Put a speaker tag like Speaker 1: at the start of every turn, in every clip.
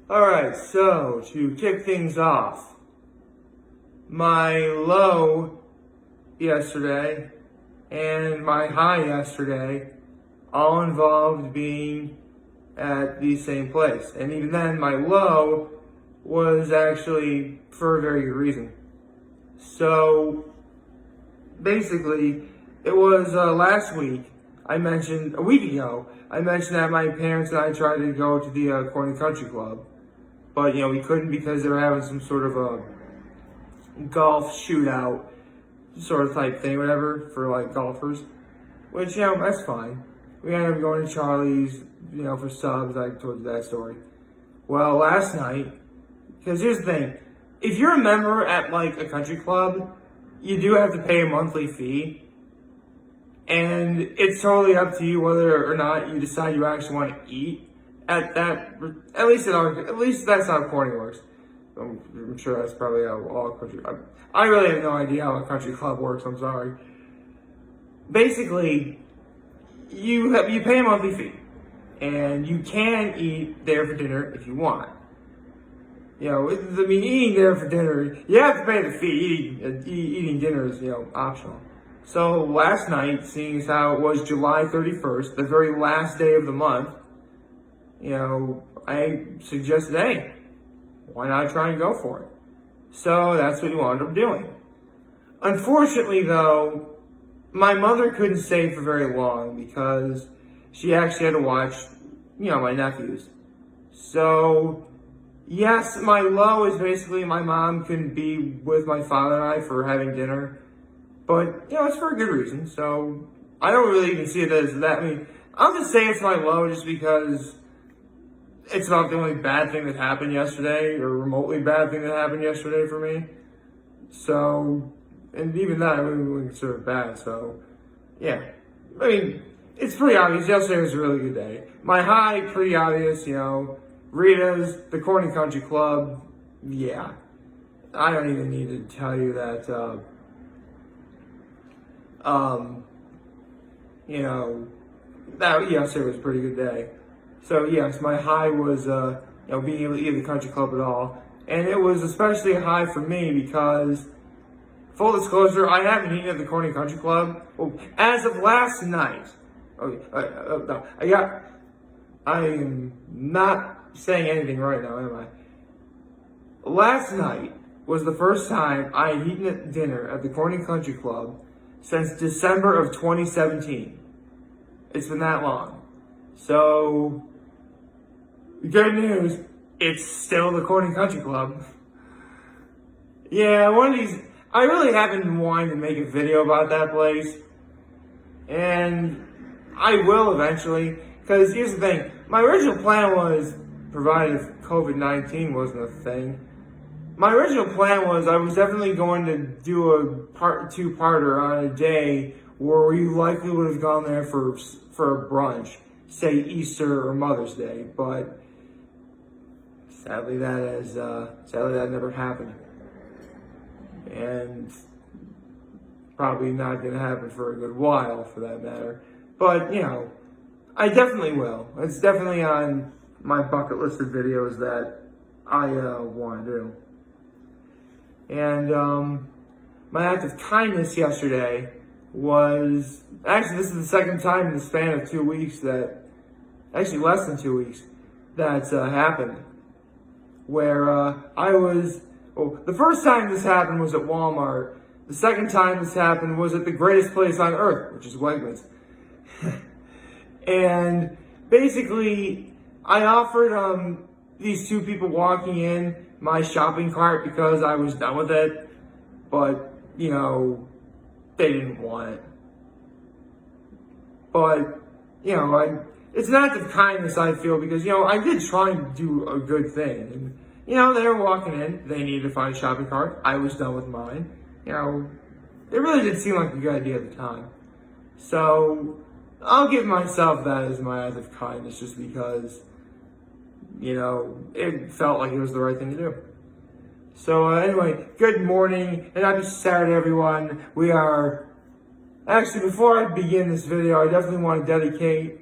Speaker 1: Alright, so to kick things off, my low yesterday and my high yesterday all involved being at the same place. And even then, my low was actually for a very good reason. So, basically, it was last week, a week ago, I mentioned that my parents and I tried to go to the Corning Country Club. But, we couldn't because they were having some sort of a golf shootout sort of type thing, whatever, for like golfers. Which, that's fine. We ended up going to Charlie's, for subs. I told you that story. Well, last night, because here's the thing. If you're a member at like a country club, you do have to pay a monthly fee. And it's totally up to you whether or not you decide you actually want to eat at that. At least that's how Corning works. I'm sure that's probably how all country. I really have no idea how a country club works. I'm sorry. Basically, you pay a monthly fee, and you can eat there for dinner if you want. Eating there for dinner, you have to pay the fee. Eating dinner is, optional. So last night, seeing as how it was July 31st, the very last day of the month, I suggested, hey, why not try and go for it? So that's what we wound up doing. Unfortunately, though, my mother couldn't stay for very long because she actually had to watch, my nephews. So, yes, my low is basically my mom couldn't be with my father and I for having dinner. But, it's for a good reason. So, I don't really even see it as that. I'll just say it's my low just because it's not the only bad thing that happened yesterday, or remotely bad thing that happened yesterday for me. So, and even that I wouldn't consider it bad. So, yeah. It's pretty obvious. Yesterday was a really good day. My high, pretty obvious, Rita's, the Corning Country Club, yeah. I don't even need to tell you that, that yesterday was a pretty good day. So yes, my high was, being able to eat at the country club at all. And it was especially a high for me because, full disclosure, I haven't eaten at the Corning Country Club. Well, as of last night, I am not saying anything right now, am I? Last night was the first time I had eaten at dinner at the Corning Country Club since December of 2017. It's been that long. So, good news, it's still the Corning Country Club. Yeah, I really have been wanting to make a video about that place. And I will eventually, because here's the thing. My original plan was, provided if COVID-19 wasn't a thing, my original plan was I was definitely going to do a two-parter on a day where we likely would have gone there for a brunch, say Easter or Mother's Day, but sadly that never happened, and probably not going to happen for a good while, for that matter. But I definitely will. It's definitely on my bucket list of videos that I want to do. And my act of kindness yesterday was, actually this is the second time in the span of 2 weeks actually less than 2 weeks, that's happened. Where the first time this happened was at Walmart. The second time this happened was at the greatest place on earth, which is Wegmans. And basically, I offered these two people walking in my shopping cart because I was done with it, but they didn't want it. But it's an act of kindness, I feel, because I did try and do a good thing, and they were walking in, they needed to find a shopping cart. I was done with mine. It really did seem like a good idea at the time. So I'll give myself that as my act of kindness, just because it felt like it was the right thing to do. So anyway, good morning and happy Saturday, everyone. Actually, before I begin this video, I definitely want to dedicate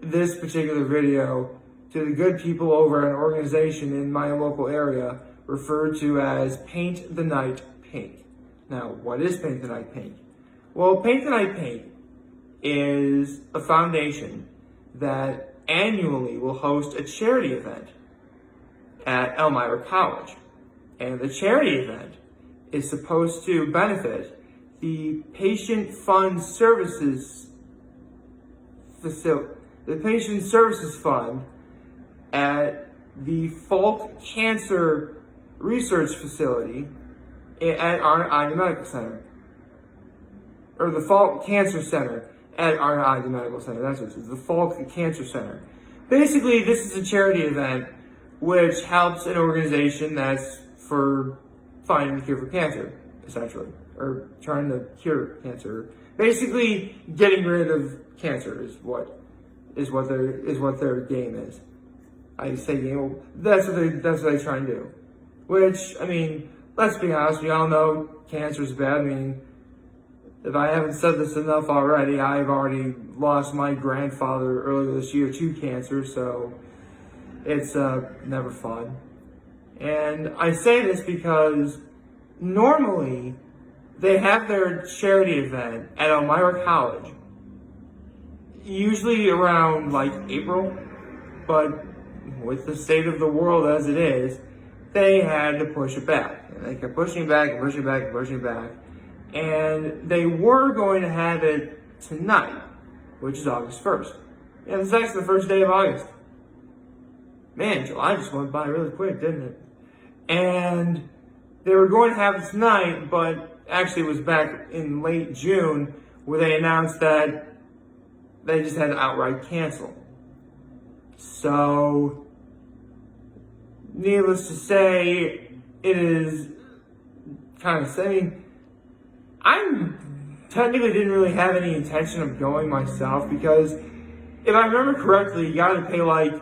Speaker 1: this particular video to the good people over an organization in my local area referred to as Paint the Night Pink. Now, what is Paint the Night Pink? Well, Paint the Night Pink is a foundation that annually will host a charity event at Elmira College. And the charity event is supposed to benefit the Patient Services Fund at the Falck Cancer Research Facility at Arnot Medical Center. Or the Falck Cancer Center at Arnot Medical Center. That's what it is, the Falck Cancer Center. Basically, this is a charity event which helps an organization that's for finding a cure for cancer, essentially, or trying to cure cancer. Basically, getting rid of cancer is what their game is. I say game. That's what they try and do. Which, I mean, let's be honest. We all know cancer is bad. I mean, if I haven't said this enough already, I've already lost my grandfather earlier this year to cancer, so it's never fun. And I say this because normally they have their charity event at Elmira College, usually around like April, but with the state of the world as it is, they had to push it back. And they kept pushing back and pushing back and pushing back. And they were going to have it tonight, which is August 1st. Yeah, this is actually the first day of August. Man, July just went by really quick, didn't it? And they were going to have it tonight, but actually it was back in late June where they announced that they just had to outright cancel. So, needless to say, it is kind of, I mean, I technically didn't really have any intention of going myself because if I remember correctly, you gotta pay like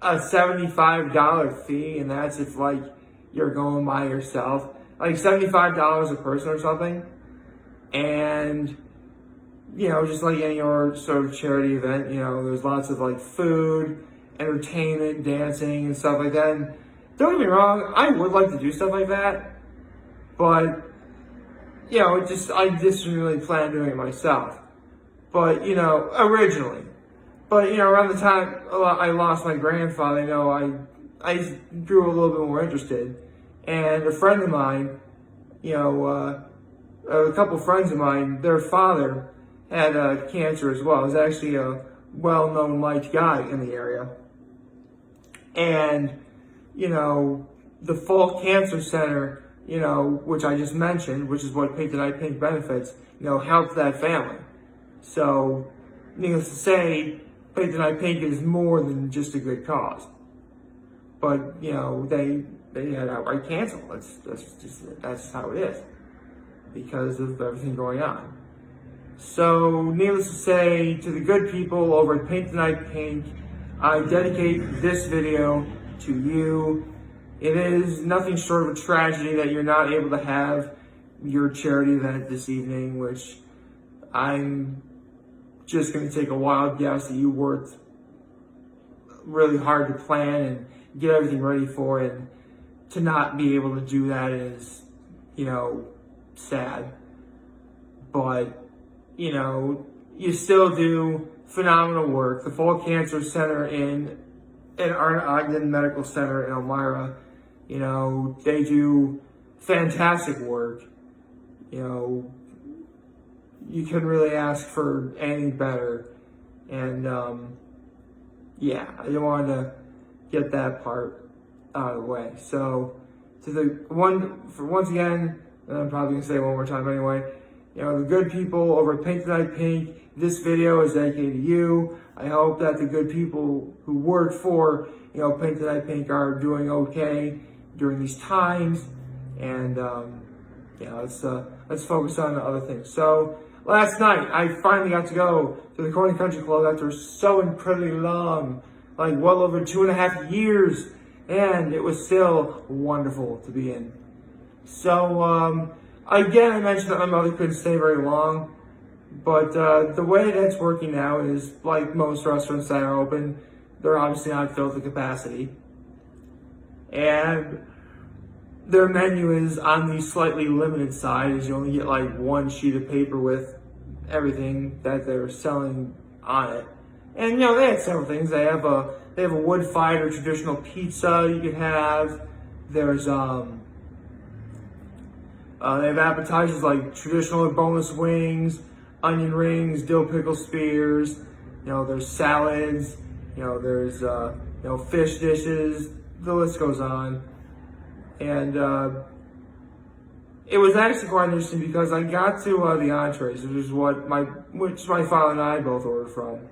Speaker 1: a $75 fee, and that's if like you're going by yourself, like $75 a person or something. And you know, just like any other sort of charity event, you know, there's lots of like food, entertainment, dancing, and stuff like that. And don't get me wrong, I would like to do stuff like that, but you know, I just didn't really plan on doing it myself. But you know, originally. But, you know, around the time I lost my grandfather, you know, I grew a little bit more interested. And a friend of mine, you know, a couple friends of mine, their father had cancer as well. He was actually a well-known liked guy in the area. And, you know, the Falck Cancer Center, you know, which I just mentioned, which is what Paint the Night Pink benefits, you know, helped that family. So, needless to say, Paint the Night Pink is more than just a good cause. But, you know, they had outright cancel. That's how it is. Because of everything going on. So, needless to say, to the good people over at Paint the Night Pink, I dedicate this video to you. It is nothing short of a tragedy that you're not able to have your charity event this evening, which I'm just going to take a wild guess that you worked really hard to plan and get everything ready for, and to not be able to do that is, you know, sad. But, you know, you still do phenomenal work. The Falck Cancer Center in Arnot Medical Center in Elmira, you know, they do fantastic work. You know, you couldn't really ask for anything better. And, yeah, I just wanted to get that part out of the way. So, once again, and I'm probably going to say it one more time anyway, you know, the good people over at Paint the Night Pink, this video is dedicated to you. I hope that the good people who work for, you know, Paint the Night Pink are doing okay during these times. And, yeah, let's focus on the other things. So, last night, I finally got to go to the Corning Country Club after so incredibly long, like well over 2.5 years, and it was still wonderful to be in. So, again, I mentioned that my mother couldn't stay very long, but the way that's working now is, like most restaurants that are open, they're obviously not filled to capacity. And their menu is on the slightly limited side, as you only get like one sheet of paper with everything that they're selling on it. And you know, they had several things. They have a wood-fired or traditional pizza you can have. There's they have appetizers like traditional boneless wings, onion rings, dill pickle spears. You know, there's salads. You know, there's fish dishes. The list goes on. And it was actually quite interesting because I got to the entrees, which is which my father and I both ordered from.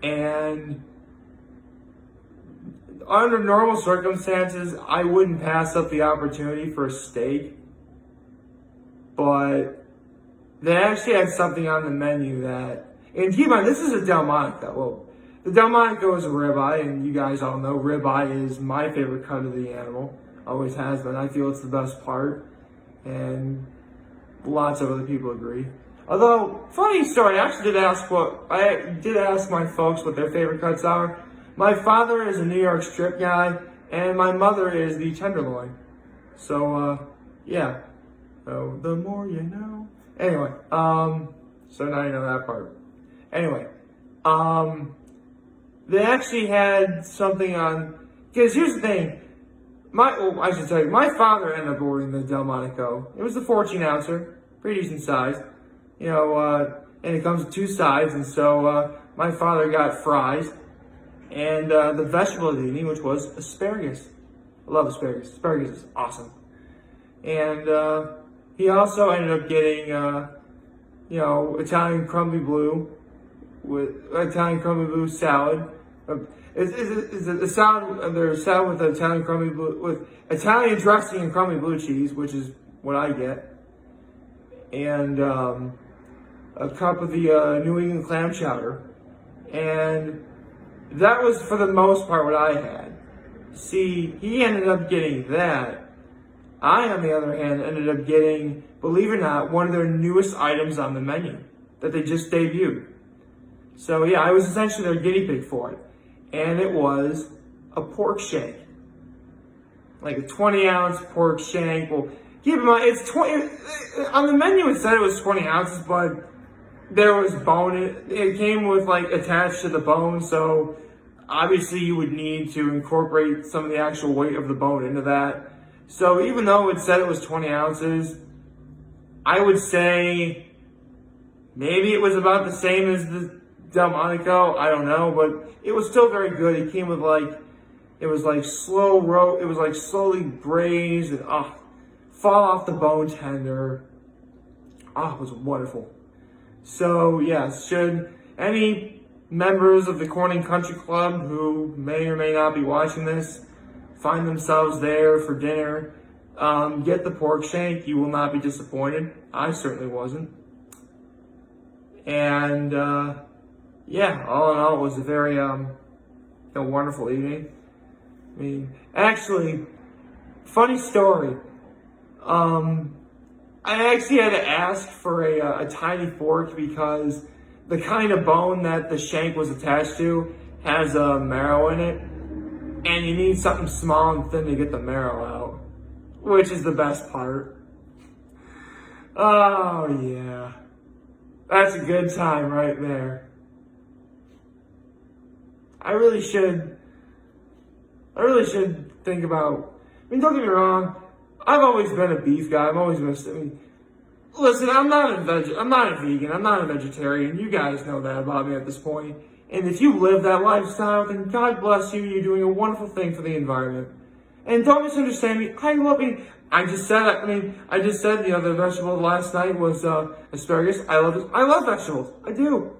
Speaker 1: And under normal circumstances, I wouldn't pass up the opportunity for a steak. But they actually had something on the menu that, and keep in mind, this is a Delmonico. Well, the Delmonico is a ribeye, and you guys all know ribeye is my favorite cut of the animal. Always has been. I feel it's the best part, and lots of other people agree. Although, funny story, I did ask my folks what their favorite cuts are. My father is a New York strip guy, and my mother is the tenderloin. So, yeah. So, the more you know. Anyway, so now you know that part. Anyway, they actually had something on, because here's the thing. I should tell you, my father ended up ordering the Delmonico. It was the 14-ouncer, pretty decent size. You know, and it comes with two sides, and so my father got fries and the vegetable of the evening, which was asparagus. I love asparagus. Asparagus is awesome. And he also ended up getting, Italian crumbly blue salad. Is a salad? There's salad with Italian crumbly blue, with Italian dressing and crumbly blue cheese, which is what I get, and a cup of the New England clam chowder, and that was for the most part what I had. See, he ended up getting that. I, on the other hand, ended up getting, believe it or not, one of their newest items on the menu that they just debuted. So yeah, I was essentially their guinea pig for it. And it was a pork shank. Like a 20-ounce pork shank. Well, keep in mind, it's 20, on the menu it said it was 20 ounces, but there was bone. It came with like attached to the bone, so obviously you would need to incorporate some of the actual weight of the bone into that. So even though it said it was 20 ounces, I would say maybe it was about the same as the Delmonico, I don't know, but it was still very good. It came with it was like slowly braised and fall off the bone tender. It was wonderful. So yes, should any members of the Corning Country Club who may or may not be watching this find themselves there for dinner, get the pork shank. You will not be disappointed. I certainly wasn't. And yeah, all in all, it was a very wonderful evening. I mean, actually, funny story. I actually had to ask for a tiny fork because the kind of bone that the shank was attached to has marrow in it, and you need something small and thin to get the marrow out, which is the best part. Oh yeah, that's a good time right there. I really should think about, don't get me wrong, I've always been a beef guy. Listen, I'm not a vegan, I'm not a vegetarian. You guys know that about me at this point. And if you live that lifestyle, then God bless you, you're doing a wonderful thing for the environment. And don't misunderstand me, I just said the vegetable last night was asparagus. I love vegetables. I do.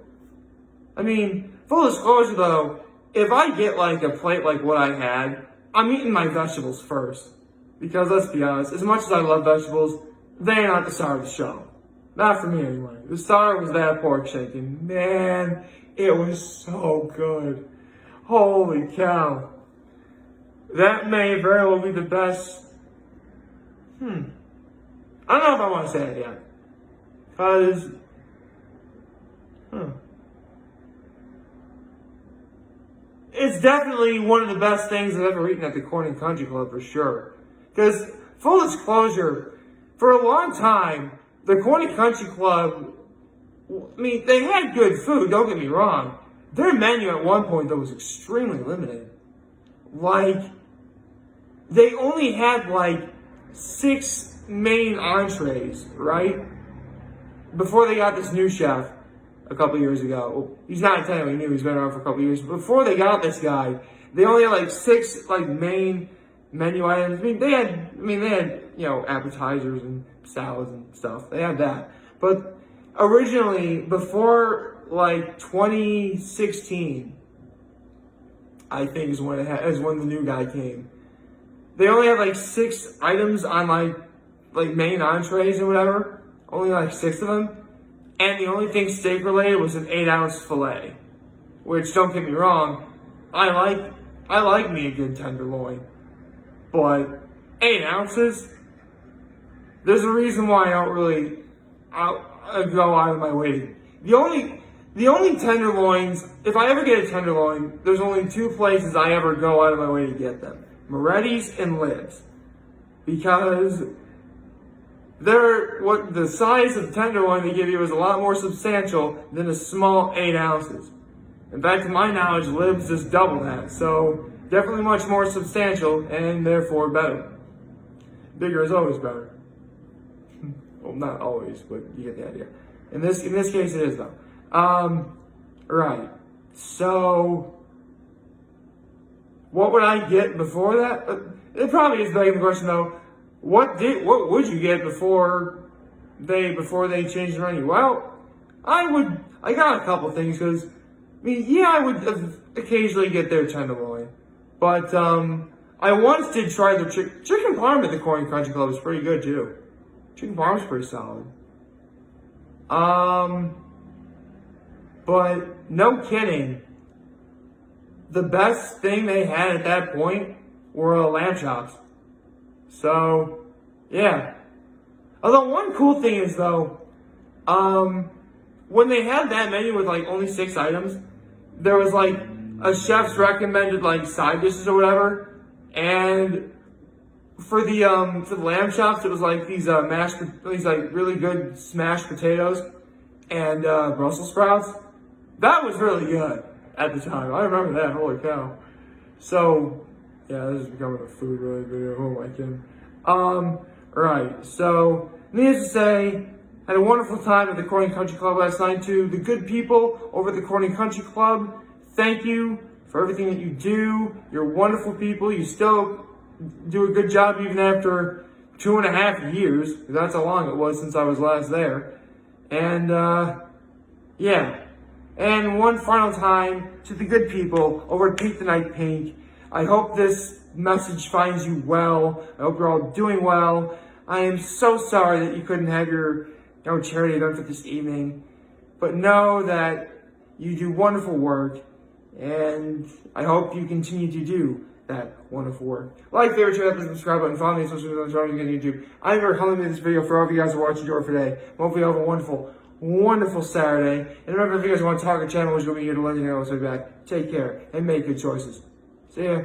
Speaker 1: Full disclosure though, if I get like a plate like what I had, I'm eating my vegetables first. Because let's be honest, as much as I love vegetables, they're not the star of the show. Not for me anyway. The star was that pork shank, and man, it was so good. Holy cow. That may very well be the best. I don't know if I want to say it yet. Because, it's definitely one of the best things I've ever eaten at the Corning Country Club for sure. Because, full disclosure, for a long time, the Corning Country Club, I mean, they had good food, don't get me wrong. Their menu at one point, though, was extremely limited. Like, they only had, like, 6 main entrees, right? Before they got this new chef a couple years ago. Well, he's not technically new, he's been around for a couple years. Before they got this guy, they only had, like, 6, like, main menu items. I mean, they had, you know, appetizers and salads and stuff. They had that. But originally, before, like, 2016, I think is when the new guy came. They only had, like, 6 items on, like main entrees or whatever. Only, like, 6 of them. And the only thing steak-related was an 8-ounce filet. Which, don't get me wrong, I like me a good tenderloin. But 8 ounces, there's a reason why I don't really go out of my way. The only tenderloins, if I ever get a tenderloin, there's only 2 places I ever go out of my way to get them. Moretti's and Lids. Because the size of tenderloin they give you is a lot more substantial than a small 8 ounces. In fact, to my knowledge, Libs is double that. So definitely much more substantial and therefore better. Bigger is always better. Well, not always, but you get the idea. In this case, it is though. Right. So, what would I get before that? It probably is begging the question though. What would you get before they changed the menu? Well, I got a couple things because, I mean, yeah, I would occasionally get their tenderloin, but I once did try the chicken parm at the Corning Country Club. Is pretty good too. Chicken parm's pretty solid. But no kidding, the best thing they had at that point were lamb chops. So, yeah. Although one cool thing is though, when they had that menu with like only 6 items, there was like a chef's recommended like side dishes or whatever, and for the lamb chops, it was like these like really good smashed potatoes and Brussels sprouts. That was really good at the time. I remember that. Holy cow! So yeah, this is becoming a food related video. Oh my god. Right. So needless to say, had a wonderful time at the Corning Country Club last night. To the good people over at the Corning Country Club, thank you for everything that you do. You're wonderful people. You still do a good job even after 2.5 years. That's how long it was since I was last there. And yeah. And one final time to the good people over at Pink the Night Pink. I hope this message finds you well. I hope you're all doing well. I am so sorry that you couldn't have your charity event for this evening. But know that you do wonderful work. And I hope you continue to do that wonderful work. Like, favorite, share, and subscribe button. Follow me on social media on YouTube. I'm very humbly in this video for all of you guys who are watching Door for today. Hopefully you have a wonderful, wonderful Saturday. And remember, if you guys want to talk or channel, we'll be here to let you know. So back. Take care and make good choices. See ya.